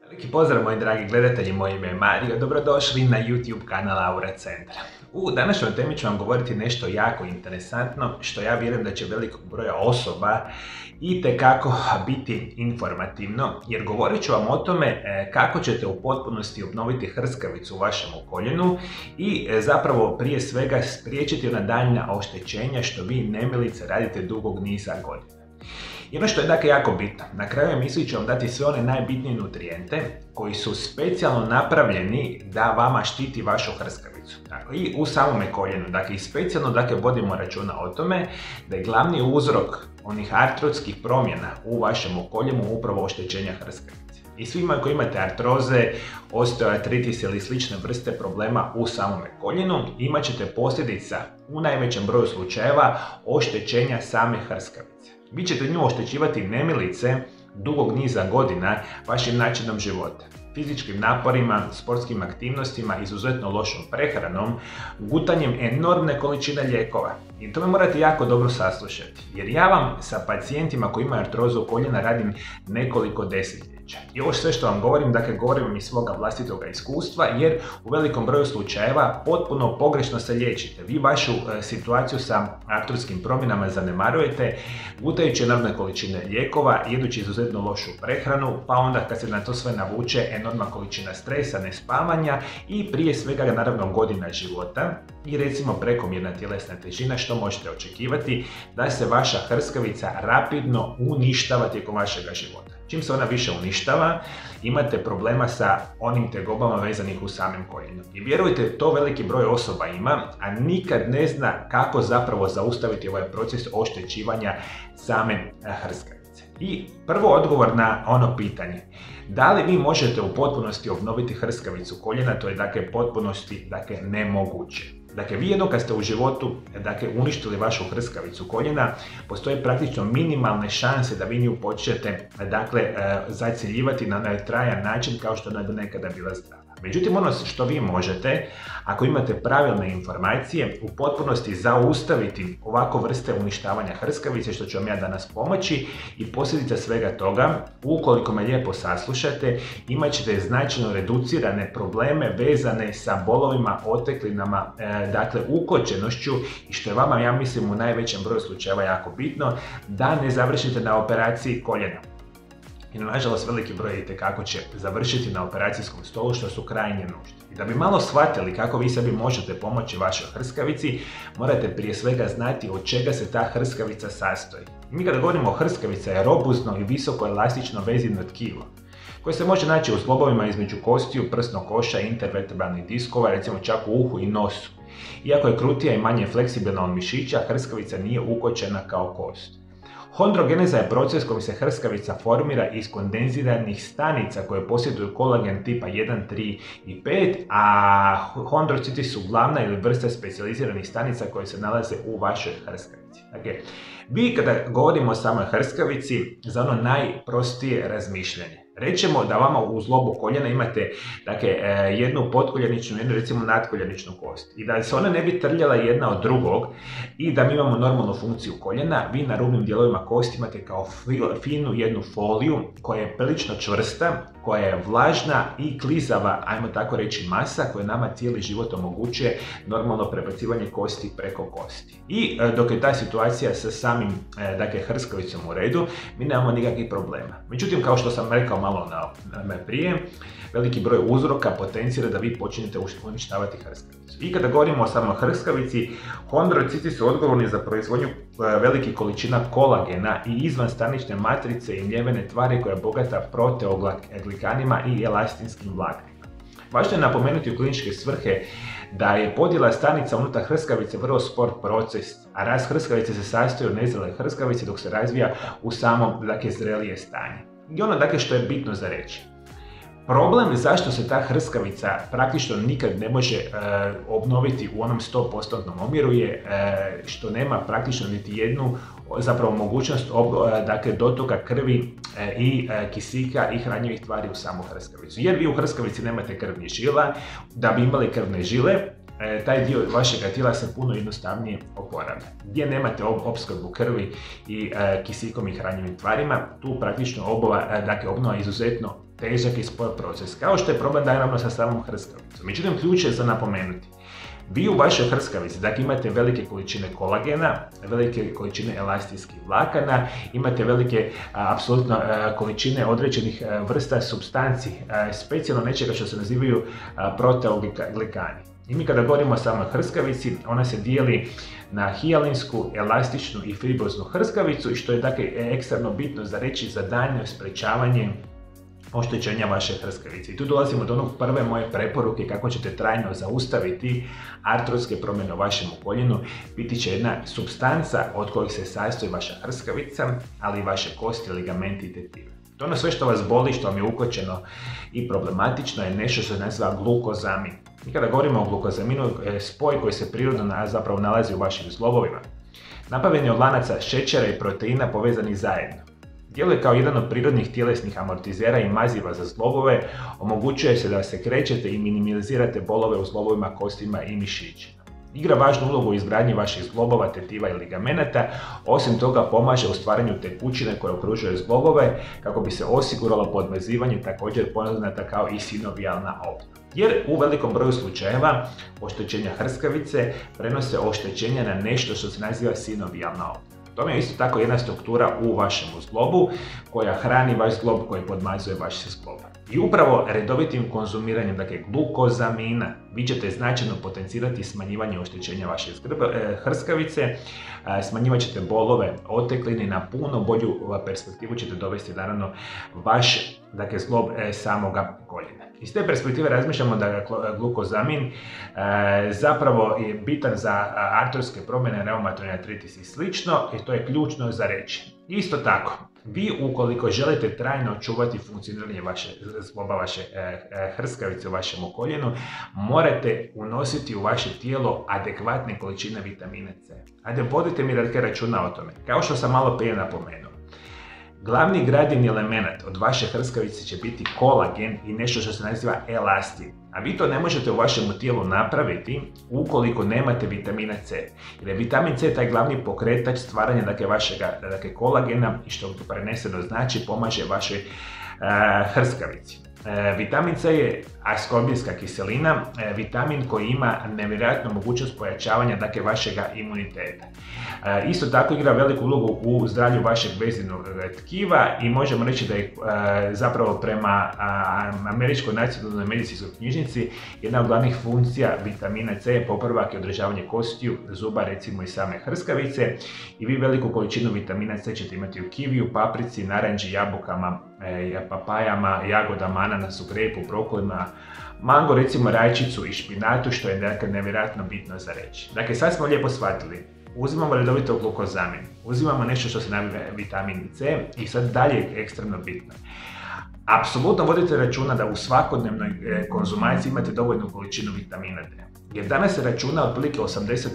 Veliki pozdrav moji dragi gledatelji, moje ime je Mario, dobrodošli na YouTube kanal Aura Centra. U današnjoj temi ću vam govoriti nešto jako interesantno, što ja vjerujem da će velikog broja osoba itekako biti informativno, jer govorit ću vam o tome kako ćete u potpunosti obnoviti hrskavicu u vašem koljenu i zapravo prije svega spriječiti ona daljnja oštećenja što vi nemilice radite dugog niza godina. I ono što je dakle jako bitno, na kraju emisije ću vam dati sve one najbitnije nutrijente koji su specijalno napravljeni da vama štiti vašu hrskavicu. Dakle, i u samome koljenu, dakle i specijalno vodimo računa o tome da je glavni uzrok onih artrotskih promjena u vašem koljenu upravo oštećenja hrskavice. I svima koji imate artroze, osteoartritis ili slične vrste problema u samome koljenu, imat ćete posljedica u najvećem broju slučajeva oštećenja same hrskavice. Vi ćete nju oštećivati nemilice dugog niza godina vašim načinom života, fizičkim naporima, sportskim aktivnostima, izuzetno lošom prehranom, gutanjem enormne količine lijekova. I to me morate jako dobro saslušati, jer ja vam sa pacijentima koji imaju artrozu koljena radim nekoliko desetljeća. I ovo sve što vam govorim, dakle govorim iz svoga vlastitog iskustva, jer u velikom broju slučajeva potpuno pogrešno se liječite. Vi vašu situaciju sa artrotskim promjenama zanemarujete, gutajući enormne količine lijekova, jedući izuzetno lošu prehranu, pa onda kad se na to sve navuče enormna količina stresa, nespavanja i prije svega naravno godina života i recimo prekomjerna tjelesna težina, što možete očekivati da se vaša hrskavica rapidno uništava tijekom vašega života. Čim se ona više uništava, imate problema sa onim tegobama vezanih u samim koljenu. I vjerujte, to veliki broj osoba ima, a nikad ne zna kako zapravo zaustaviti ovaj proces oštećivanja same hrskavice. I prvo odgovor na ono pitanje, da li vi možete u potpunosti obnoviti hrskavicu koljena, to je dakle potpunosti nemoguće. Dakle, vi jedno kad ste u životu uništili vašu hrskavicu koljena, postoje praktično minimalne šanse da vi nju počnete zaciljivati na trajan način kao što ona bi nekada bila zdrava. Međutim, ono što vi možete, ako imate pravilne informacije, u potpunosti zaustaviti ovako vrste uništavanja hrskavice, što ću vam ja danas pomoći, i posljedica svega toga, ukoliko me lijepo saslušate, imat ćete značajno reducirane probleme vezane sa bolovima, oteklinama, ukočenošću, i što je vama, ja mislim, u najvećem broju slučajeva jako bitno, da ne završite na operaciji koljena. I nažalost veliki broj itekako će završiti na operacijskom stolu, što su krajnje nužde. I da bi malo shvatili kako vi sebi možete pomoći vašoj hrskavici, morate prije svega znati od čega se ta hrskavica sastoji. I mi kada govorimo o hrskavica je robustno i visoko elastično vezivno tkivo, koje se može naći u zglobovima između kostiju, prsnog koša i intervertebralnih diskova, recimo čak u uhu i nosu. Iako je krutija i manje fleksibilna od mišića, hrskavica nije ukočena kao kost. Hondrogeneza je proces kojim se hrskavica formira iz kondenziranih stanica koje posjeduju kolagen tipa 1, 3 i 5, a hondrociti su glavna ili vrsta specijaliziranih stanica koje se nalaze u vašoj hrskavici. Dakle, vi kada govorimo o samoj hrskavici, za ono najprostije razmišljanje, rećemo da vama u zglobu koljena imate jednu potkoljeničnu, jednu recimo natkoljeničnu kost i da se ona ne bi trljala jedna od drugog i da mi imamo normalnu funkciju koljena, vi na rubnim dijelovima kosti imate kao finu jednu foliju koja je prilično čvrsta, koja je vlažna i klizava, ajmo tako reći, masa koja nama cijeli život omogućuje normalno prebacivanje kosti preko kosti. I dok je ta situacija sa samim hrskavicom u redu, mi nemamo nikakvih problema. Međutim, kao što sam rekao malo prije, veliki broj uzroka potencira da vi počinjete uništavati hrskavicu. I kada govorimo o samoj hrskavici, hondrociti su odgovorni za proizvodnju velikih količina kolagena i izvanstanične matrice i mljevene tvari koja je bogata proteoglikanima i elastinskim vlaknima. Važno je napomenuti u kliničke svrhe da je podjela stanica unutar hrskavice vrlo spor proces, a rast hrskavice se sastoji od nezrele hrskavice dok se razvija u samom zrelije stanje. I ono što je bitno za reći. Problem zašto se ta hrskavica praktično nikad ne može obnoviti u onom 100% omjeru je što nema praktično niti jednu mogućnost dotoka krvi i kisika i hranjivih tvari u samu hrskavicu. Jer vi u hrskavici nemate krvnih žila, da bi imali krvne žile, taj dio vašeg tijela se puno jednostavnije oporavlja. Gdje nemate opskrbu krvi i kisikom i hranjivim tvarima, tu praktično obnova je izuzetno težak i spor proces, kao što je problem naravno sa samom hrskavicom. Međutim, ključ je za napomenuti. Vi u vašoj hrskavici, dakle, imate velike količine kolagena, velike količine elastijskih vlakana, imate velike, apsolutno, količine određenih vrsta supstanci, specijalno nečega što se nazivaju proteoglikani. I mi kada govorimo o samoj hrskavici, ona se dijeli na hijalinsku, elastičnu i fibroznu hrskavicu, i što je dakle ekstremno bitno za reći za daljnje sprečavanje oštećenja vaše hrskavice. I tu dolazimo do onog prve moje preporuke kako ćete trajno zaustaviti artrotske promjene u vašem koljenu. Biti će jedna supstanca od kojih se sastoji vaša hrskavica, ali i vaše kosti, ligamenti i tetive. To ono sve što vas boli, što vam je ukočeno i problematično, je nešto što se naziva glukozamin. I kada govorimo o glukozaminu, spoj koji se prirodno zapravo nalazi u vašim zglobovima. Napravljen je od lanaca šećera i proteina povezani zajedno. Djeluje kao jedan od prirodnih tjelesnih amortizera i maziva za zglobove, omogućuje se da se krećete i minimalizirate bolove u zglobovima, kostima i mišićima. Igra važnu ulogu u izgradnji vaših zglobova, tetiva i ligamenata, osim toga pomaže u stvaranju tekućine koja okružuje zglobove kako bi se osiguralo podvezivanje, također poznata kao i sinovijalna obnova. Jer u velikom broju slučajeva oštećenja hrskavice prenose oštećenja na nešto što se naziva sinovijalna obnova. To je isto tako jedna struktura u vašem zglobu koja hrani vaš zglob, koji podmazuje vaš zglob. I upravo redovitim konzumiranjem, dakle, glukozamina, vi ćete značajno potencirati smanjivanje oštećenja vaše hrskavice, smanjivat ćete bolove, otekline i na puno bolju perspektivu ćete dovesti naravno vaš, dakle, zglob samoga koljena. Iz te perspektive razmišljamo da glukozamin zapravo je bitan za artrotske promjene, reumatoidni artritis i slično, i to je ključno za reći. Isto tako, vi ukoliko želite trajno očuvati funkcioniranje vaše zgloba, vaše hrskavice u vašem koljenu, morate unositi u vaše tijelo adekvatne količine vitamina C. Ajde, vodite mi računa o tome. Kao što sam malo prije napomenuo, glavni gradivni element od vaše hrskavice će biti kolagen i nešto što se naziva elastin. A vi to ne možete u vašem tijelu napraviti ukoliko nemate vitamina C. Jer je vitamin C taj glavni pokretač stvaranja, dakle, vašega kolagena, i što preneseno znači pomaže vašoj hrskavici. Vitamin C je askorbinska kiselina, vitamin koji ima nevjerojatnu mogućnost pojačavanja, dakle, vašega imuniteta. Isto tako igra veliku ulogu u zdravlju vašeg vezivnog tkiva i možemo reći da je zapravo prema Američkoj nacionalnoj medicinskoj knjižnici jedna od glavnih funkcija vitamina C je popravak i održavanje kostiju, zuba, recimo i same hrskavice, i vi veliku količinu vitamina C ćete imati u kiviju, paprici, naranči, jabukama, papajama, jagodama, ananasu, grepu, brokolima, mango, recimo rajčicu i špinatu, što je, dakle, nevjerojatno bitno za reći. Dakle, sad smo lijepo shvatili. Uzimamo redovito glukozamin, uzimamo nešto što se naziva vitamin C, i sad dalje je ekstremno bitno. Apsolutno vodite računa da u svakodnevnoj konzumaciji imate dovoljnu količinu vitamina D. Jer danas se računa otprilike 80%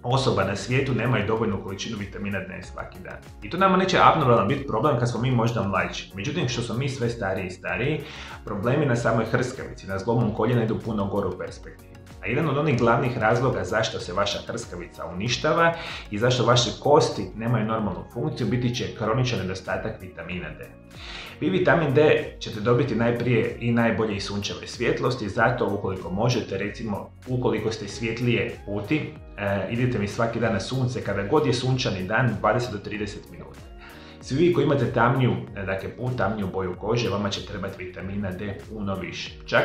osoba na svijetu nemaju dovoljnu količinu vitamina D svaki dan. I to nama neće abnormalno biti problem kad smo mi možda mlađi. Međutim, što smo mi sve stariji i stariji, problemi na samoj hrskavici, na zglobnom koljena idu puno gore u perspektivi. A jedan od onih glavnih razloga zašto se vaša hrskavica uništava i zašto vaše kosti nemaju normalnu funkciju biti će kroničan nedostatak vitamina D. Vi vitamin D ćete dobiti najprije i najbolje iz sunčeve svjetlosti, zato ukoliko možete, recimo ukoliko ste svjetlije puti, idite mi svaki dan na sunce kada god je sunčani dan, 20 do 30 minuta. Svi vi koji imate tamniju, dakle tamniju boju kože, vama će trebati vitamina D puno više. Čak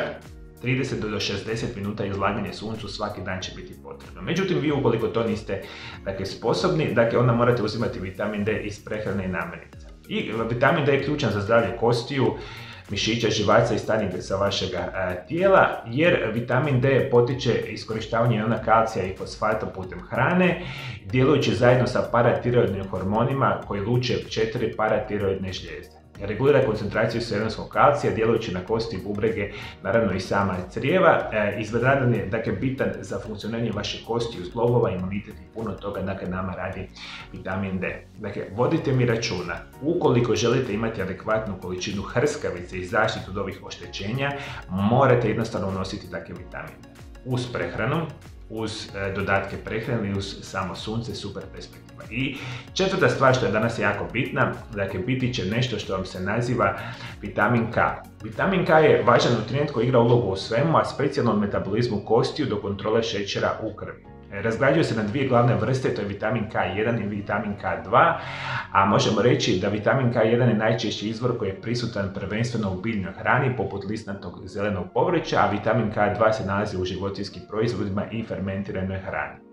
30 do 60 minuta izlaganje suncu svaki dan će biti potrebno. Međutim, vi ukoliko to niste, dakle, sposobni, dakle, onda morate uzimati vitamin D iz prehrane i namirnica. I vitamin D je ključan za zdravlje kostiju, mišića, živaca i stanica vašega tijela, jer vitamin D potiče iskorištavanje iona kalcija i fosfata putem hrane, djelujući zajedno sa paratiroidnim hormonima koji luče 4 paratiroidne žlijezde. Regulira koncentraciju seronskog kalcija, djelujući na kosti i bubrege, naravno i sama crijeva. Izvanredan je, dakle, bitan za funkcioniranje vaše kosti, zglobova, imunitet i puno toga, dakle, nama radi vitamin D. Dakle, vodite mi računa, ukoliko želite imati adekvatnu količinu hrskavice i zaštitu od ovih oštećenja, morate jednostavno unositi, dakle, vitamin D. Uz prehranu, uz dodatke prehrane i uz samo sunce, super perspektiva. I četvrta stvar što je danas jako bitna, dakle biti će nešto što vam se naziva vitamin K. Vitamin K je važan nutrijent koji igra ulogu u svemu, a specijalno u metabolizmu kostiju do kontrole šećera u krvi. Razgrađuje se na dvije glavne vrste, to je vitamin K1 i vitamin K2, a možemo reći da vitamin K1 je najčešći izvor koji je prisutan prvenstveno u biljnoj hrani, poput listnatog zelenog povrća, a vitamin K2 se nalazi u životinjskim proizvodima i fermentiranoj hrani.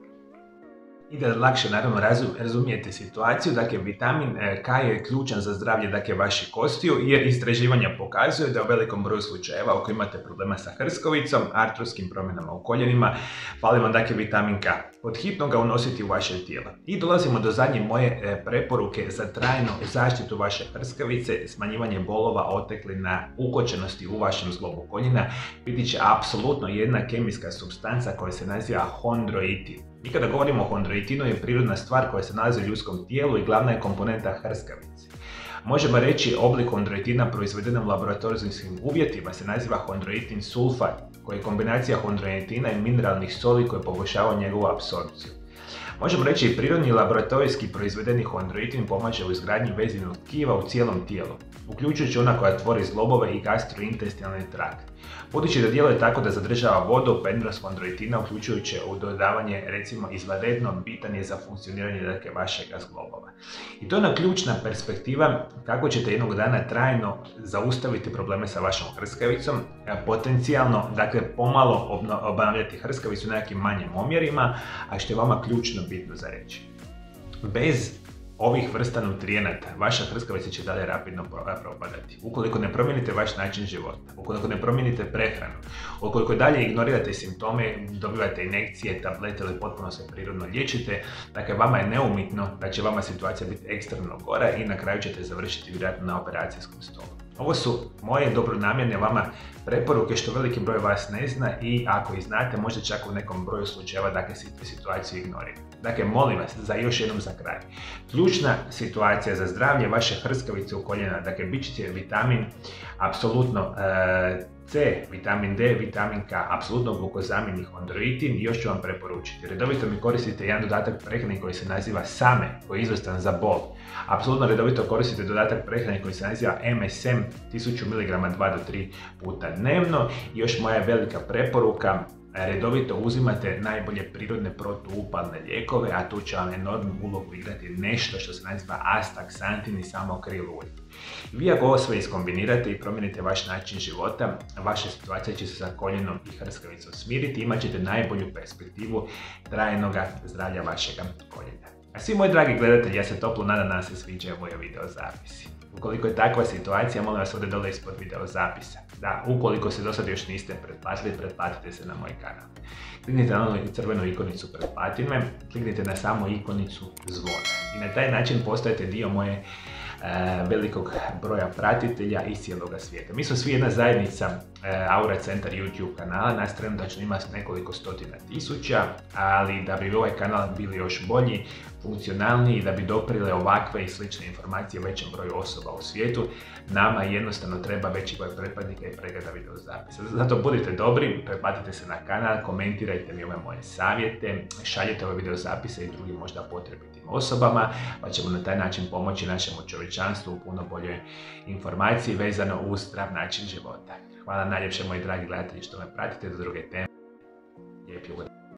I da lakše naravno razumijete situaciju, dakle vitamin K je ključan za zdravlje vaših kostiju jer istraživanja pokazuju da u velikom broju slučajeva ako imate problema sa hrskavicom, artroskim promjenama u koljenima, fali vam vitamin K. Pod hitno ga unositi u vaše tijelo. I dolazimo do zadnje moje preporuke za trajnu zaštitu vaše hrskavice, smanjivanje bolova, oteklina, ukočenosti u vašem zglobu koljena. Biti će apsolutno jedna kemijska supstanca koja se naziva hondroitin. I kada govorimo o hondroitinu, je prirodna stvar koja se nalazi u ljudskom tijelu i glavna je komponenta hrskavice. Možemo reći oblik hondroitina proizveden u laboratorijskim uvjetima se naziva hondroitin sulfat, koji je kombinacija hondroitina i mineralnih soli koje poboljšavaju njegovu apsorpciju. Možemo reći i prirodni laboratorijski proizvedeni hondroitin pomaže u izgradnji vezinog tkiva u cijelom tijelu, uključujući ona koja tvori zglobove i gastrointestinalni trakt. Budući da djeluje tako da zadržava vodu, prednost hondroitina uključujući u dodavanje recimo izvanredno bitan je za funkcioniranje vašeg zglobova. I to je ona ključna perspektiva kako ćete jednog dana trajno zaustaviti probleme sa vašom hrskavicom, potencijalno pomalo obnavljati hrskavicu u nekakvim manjim omjerima, a što je vama ključno bitno za reći. Bez ovih vrsta nutrijenata, vaša hrskavica će dalje rapidno propadati. Ukoliko ne promijenite vaš način života, ukoliko ne promijenite prehranu, ukoliko dalje ignorirate simptome, dobivate injekcije, tablete ili potpuno se prirodno liječite, dakle vama je neumitno da će vama situacija biti ekstremno gora i na kraju ćete završiti vjerojatno na operacijskom stolu. Ovo su moje dobronamjerne vama preporuke što veliki broj vas ne zna i ako ih znate možda čak u nekom broju slučajeva situaciju ignorirate. Dakle, molim vas, još jednom za kraj. Ključna situacija za zdravlje vaše hrskavice u koljena, dakle bit će vitamin, apsolutno C, vitamin D, vitamin K, apsolutno glukozamin i hondroitin i još ću vam preporučiti. Redovito mi koristite jedan dodatak prehrane koji se naziva SAME, koji je izvrstan za bol. Apsolutno redovito koristite dodatak prehrane koji se naziva MSM, 1000 mg 2 do 3 puta dnevno. I još moja velika preporuka, redovito uzimate najbolje prirodne protuupalne lijekove, a tu će vam enormnu ulogu igrati nešto što se naziva astaxantin i samokril ulje. Vi ako ovo sve iskombinirate i promijenite vaš način života, vaša situacija će se sa koljenom i hrskavicom smiriti i imat ćete najbolju perspektivu trajnog zdravlja vašeg koljena. A svi moji dragi gledatelji, ja se toplo nadam da vam se sviđaju moje video zapisi. Ukoliko je takva situacija, molim vas ovdje dole ispod video zapisa. Da, ukoliko se do sad još niste pretplatili, pretplatite se na moj kanal. Kliknite na onu crvenu ikonicu pretplati me, kliknite na samu ikonicu zvona i na taj način postajete dio moje velikog broja pratitelja iz cijeloga svijeta. Mi smo svi jedna zajednica Aura Centar YouTube kanala, nas trenutačno ima nekoliko stotina tisuća, ali da bi ovaj kanal bili još bolji, funkcionalniji i da bi doprile ovakve i slične informacije većem broju osoba u svijetu, nama jednostavno treba veći broj pretplatnika i pregleda video zapisa. Zato budite dobri, pretplatite se na kanal, komentirajte mi ove moje savjete, šaljite ove video zapise i drugim možda potrebitim osobama, pa ćemo na taj način pomoći našemu čovječanstvu u puno boljoj informaciji vezano uz zdrav način života. Hvala najljepše moji dragi gledatelji što me pratite do druge teme. Lijep jug.